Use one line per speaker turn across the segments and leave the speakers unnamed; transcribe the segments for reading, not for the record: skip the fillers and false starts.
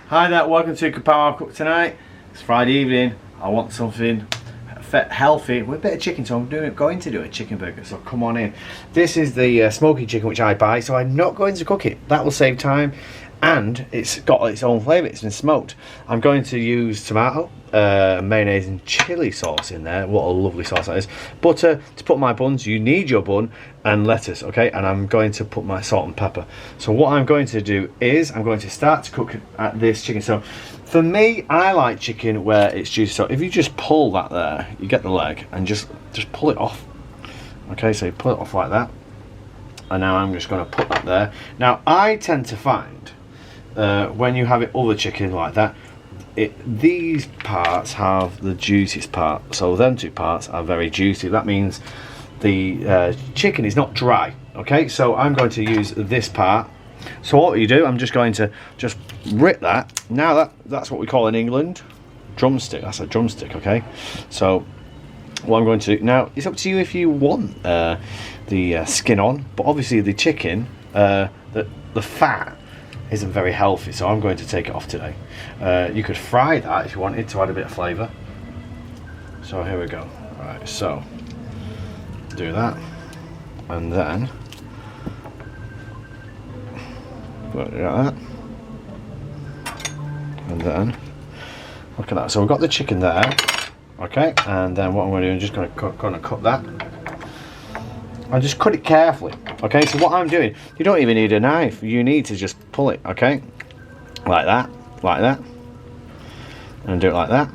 Hi there, welcome to Kapow Cook tonight. It's Friday evening. I want something healthy with a bit of chicken, so I'm going to do a chicken burger, so come on in. This is the smoky chicken which I buy, so I'm not going to cook it. That will save time, and it's got its own flavour. It's been smoked. I'm going to use tomato, mayonnaise and chilli sauce in there. What a lovely sauce that is. Butter to put my buns. You need your bun, and lettuce, okay? And I'm going to put my salt and pepper. So what I'm going to do is I'm going to start to cook at this chicken. So for me, I like chicken where it's juicy. So if you just pull that there, you get the leg and just pull it off. Okay, so you pull it off like that. And now I'm just going to put that there. Now I tend to find when you have it other chicken like that, these parts have the juiciest part. So them two parts are very juicy. That means the chicken is not dry. Okay, so I'm going to use this part. So what you do, I'm just going to rip that. Now that's what we call in England drumstick. That's a drumstick. Okay, so what I'm going to do now, it's up to you if you want the skin on, but obviously the chicken, the fat isn't very healthy, so I'm going to take it off today. You could fry that if you wanted to add a bit of flavour. So here we go. Right, so do that, and then put it like that, and then look at that. So we've got the chicken there, okay, and then what I'm going to do is just going to cut that. I just cut it carefully, okay? So what I'm doing, you don't even need a knife. You need to just pull it, okay? Like that, and do it like that.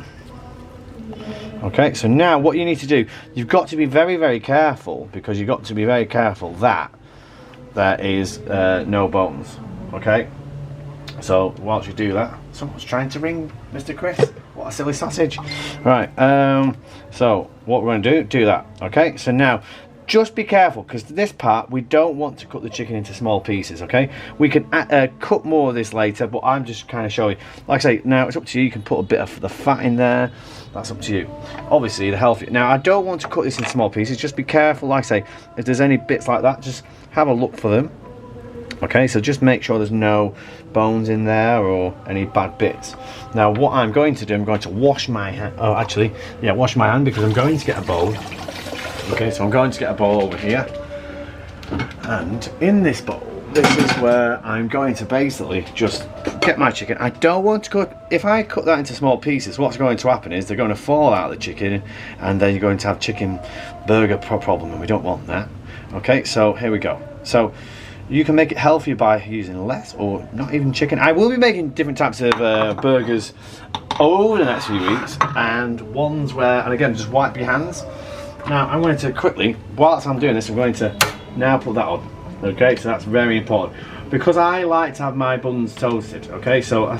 Okay, so now what you need to do, you've got to be very, very careful, because you've got to be very careful that there is no bones, okay? So whilst you do that, someone's trying to ring Mr. Chris. What a silly sausage. Right, so what we're going to do that, okay? So now, just be careful, because this part, we don't want to cut the chicken into small pieces, okay? We can cut more of this later, but I'm just kind of showing. Like I say, now it's up to you. You can put a bit of the fat in there. That's up to you. Obviously, the healthy. Now, I don't want to cut this in small pieces. Just be careful. Like I say, if there's any bits like that, just have a look for them. Okay, so just make sure there's no bones in there or any bad bits. Now, what I'm going to do, I'm going to wash my hand. Oh, actually, yeah, wash my hand, because I'm going to get a bowl. Okay, so I'm going to get a bowl over here, and in this bowl, this is where I'm going to basically just get my chicken. I don't want to cut. If I cut that into small pieces, what's going to happen is they're going to fall out of the chicken, and then you're going to have chicken burger problem, and we don't want that. Okay, so here we go. So you can make it healthier by using less or not even chicken. I will be making different types of burgers over the next few weeks, and ones where, and again, just wipe your hands. Now I'm going to quickly, whilst I'm doing this, I'm going to now put that on. Okay, so that's very important, because I like to have my buns toasted. Okay, so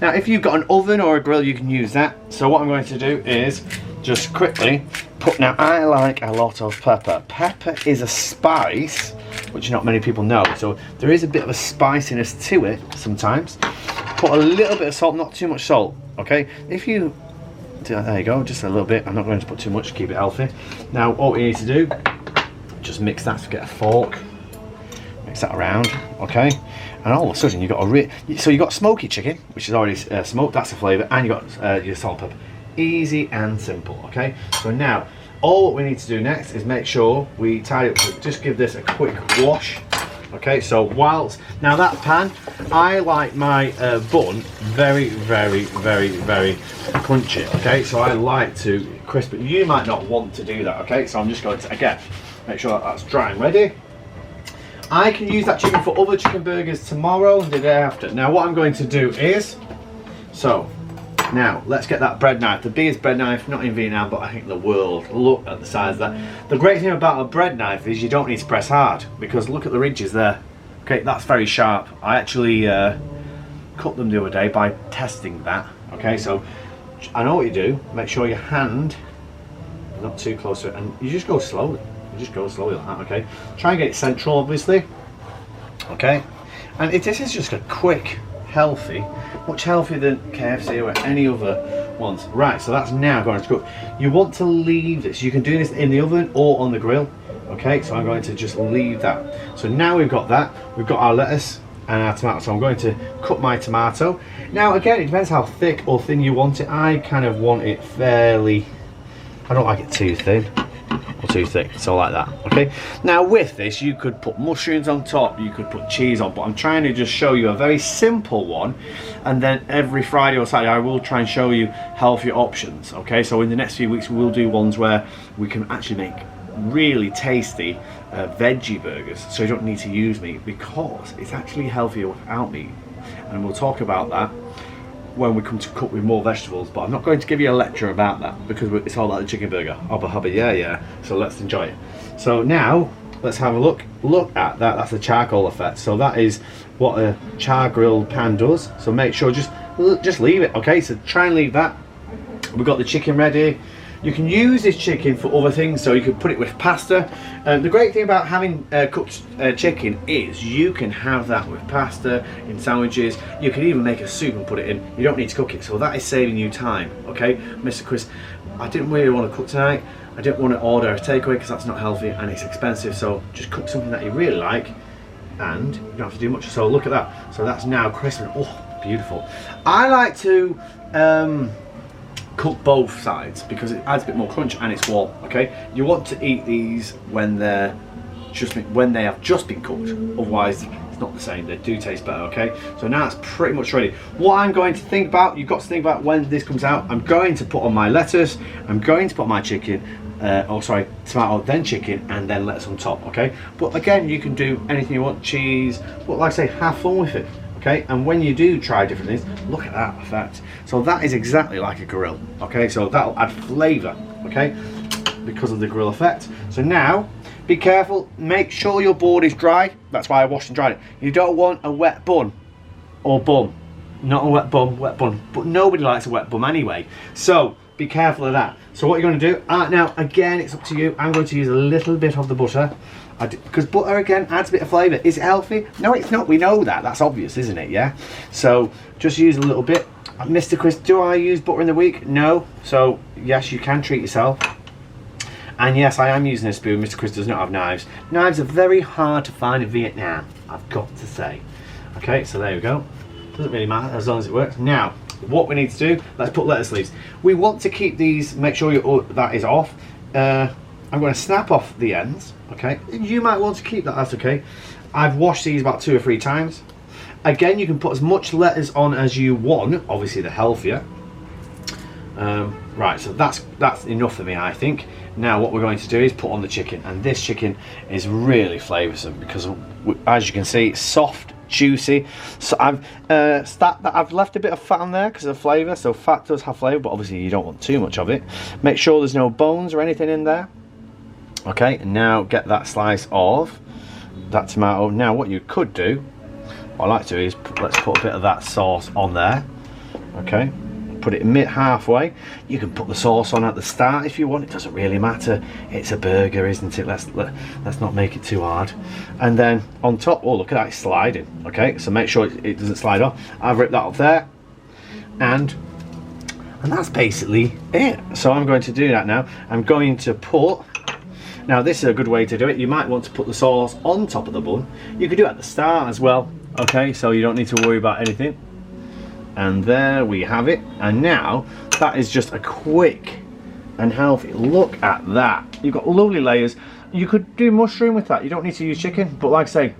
now if you've got an oven or a grill, you can use that. So what I'm going to do is just quickly put, now I like a lot of pepper. Pepper is a spice which not many people know, so there is a bit of a spiciness to it sometimes. Put a little bit of salt, not too much salt, okay? If you, there you go, just a little bit. I'm not going to put too much to keep it healthy. Now all we need to do, just mix that, to get a fork, mix that around, okay? And all of a sudden you've got so you've got smoky chicken, which is already smoked, that's the flavour, and you've got your salt and pepper. Easy and simple, okay? So now all we need to do next is make sure we tidy up. So just give this a quick wash. Okay, so whilst, now that pan, I like my bun very, very, very, very crunchy, okay? So I like to crisp it. You might not want to do that, okay? So I'm just going to, again, make sure that's dry and ready. I can use that chicken for other chicken burgers tomorrow and the day after. Now what I'm going to do is, so now let's get that bread knife, the biggest bread knife, not in Vietnam, but I think the world. Look at the size of that. The great thing about a bread knife is you don't need to press hard, because look at the ridges there. Okay, that's very sharp. I actually cut them the other day by testing that. Okay, so I know what you do. Make sure your hand is not too close to it, and you just go slowly. You just go slowly like that, okay? Try and get it central, obviously. Okay, and this is just a quick, healthy, much healthier than KFC or any other ones. Right, so that's now going to cook. You want to leave this. You can do this in the oven or on the grill. Okay, so I'm going to just leave that. So now we've got that. We've got our lettuce. and our tomato. So I'm going to cut my tomato. Now again, it depends how thick or thin you want it. I kind of want it fairly, I don't like it too thin or too thick, so like that. Okay, now with this you could put mushrooms on top, you could put cheese on, but I'm trying to just show you a very simple one, and then every Friday or Saturday I will try and show you healthier options. Okay, so in the next few weeks we will do ones where we can actually make really tasty veggie burgers, so you don't need to use meat, because it's actually healthier without meat, and we'll talk about that when we come to cook with more vegetables. But I'm not going to give you a lecture about that, because it's all about the chicken burger. Hubba hubba, yeah yeah. So let's enjoy it. So now let's have a look at that. That's the charcoal effect. So that is what a char grilled pan does. So make sure just leave it. Okay, so try and leave that. We've got the chicken ready. You can use this chicken for other things, so you could put it with pasta. The great thing about having cooked chicken is you can have that with pasta, in sandwiches. You can even make a soup and put it in. You don't need to cook it, so that is saving you time. Okay, Mr. Chris, I didn't really want to cook tonight. I didn't want to order a takeaway because that's not healthy and it's expensive, so just cook something that you really like and you don't have to do much. So look at that. So that's now crisp and oh, beautiful. I like to cook both sides because it adds a bit more crunch and it's warm. Okay, you want to eat these when they have just been cooked, otherwise it's not the same. They do taste better. Okay, so now it's pretty much ready. What I'm going to think about, you've got to think about when this comes out. I'm going to put on my lettuce, I'm going to put my chicken, tomato, then chicken, and then lettuce on top. Okay, but again, you can do anything you want, cheese, but like I say, have fun with it. Okay, and when you do try different things, look at that effect. So that is exactly like a grill. Okay, so that'll add flavour, okay, because of the grill effect. So now, be careful, make sure your board is dry. That's why I washed and dried it. You don't want a wet bun or bum. Not a wet bum, but nobody likes a wet bum anyway. So be careful of that. So what you're going to do, now again, it's up to you. I'm going to use a little bit of the butter. Because butter again adds a bit of flavour. Is it healthy? No, it's not. We know that. That's obvious, isn't it? Yeah. So just use a little bit. Mr. Chris, do I use butter in the week? No. So yes, you can treat yourself. And yes, I am using a spoon. Mr. Chris does not have knives. Knives are very hard to find in Vietnam, I've got to say. Okay, so there we go. Doesn't really matter as long as it works. Now, what we need to do, let's put lettuce leaves. We want to keep these, make sure that is off. I'm going to snap off the ends. Okay, you might want to keep that, that's okay. I've washed these about 2 or 3 times. Again, you can put as much lettuce on as you want, obviously the healthier. Right, so that's enough for me, I think. Now what we're going to do is put on the chicken, and this chicken is really flavoursome because as you can see, it's soft, juicy. So I've left a bit of fat on there because of flavour, so fat does have flavour, but obviously you don't want too much of it. Make sure there's no bones or anything in there. Okay, now get that slice of that tomato. Now what you could do, what I like to do is let's put a bit of that sauce on there. Okay, put it halfway. You can put the sauce on at the start if you want. It doesn't really matter. It's a burger, isn't it? Let's not make it too hard. And then on top, oh look at that, it's sliding. Okay, so make sure it doesn't slide off. I've ripped that off there, and that's basically it. So I'm going to do that now. I'm going to put. Now this is a good way to do it. You might want to put the sauce on top of the bun. You could do it at the start as well. Okay, so you don't need to worry about anything. And there we have it. And now that is just a quick and healthy. Look at that. You've got lovely layers. You could do mushroom with that. You don't need to use chicken, but like I say,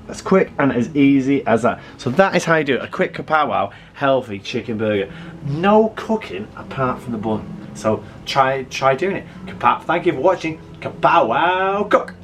that's quick and as easy as that. So that is how you do it. A quick Kapow healthy chicken burger. No cooking apart from the bun. So try doing it. Kapow, thank you for watching. Kapow cook.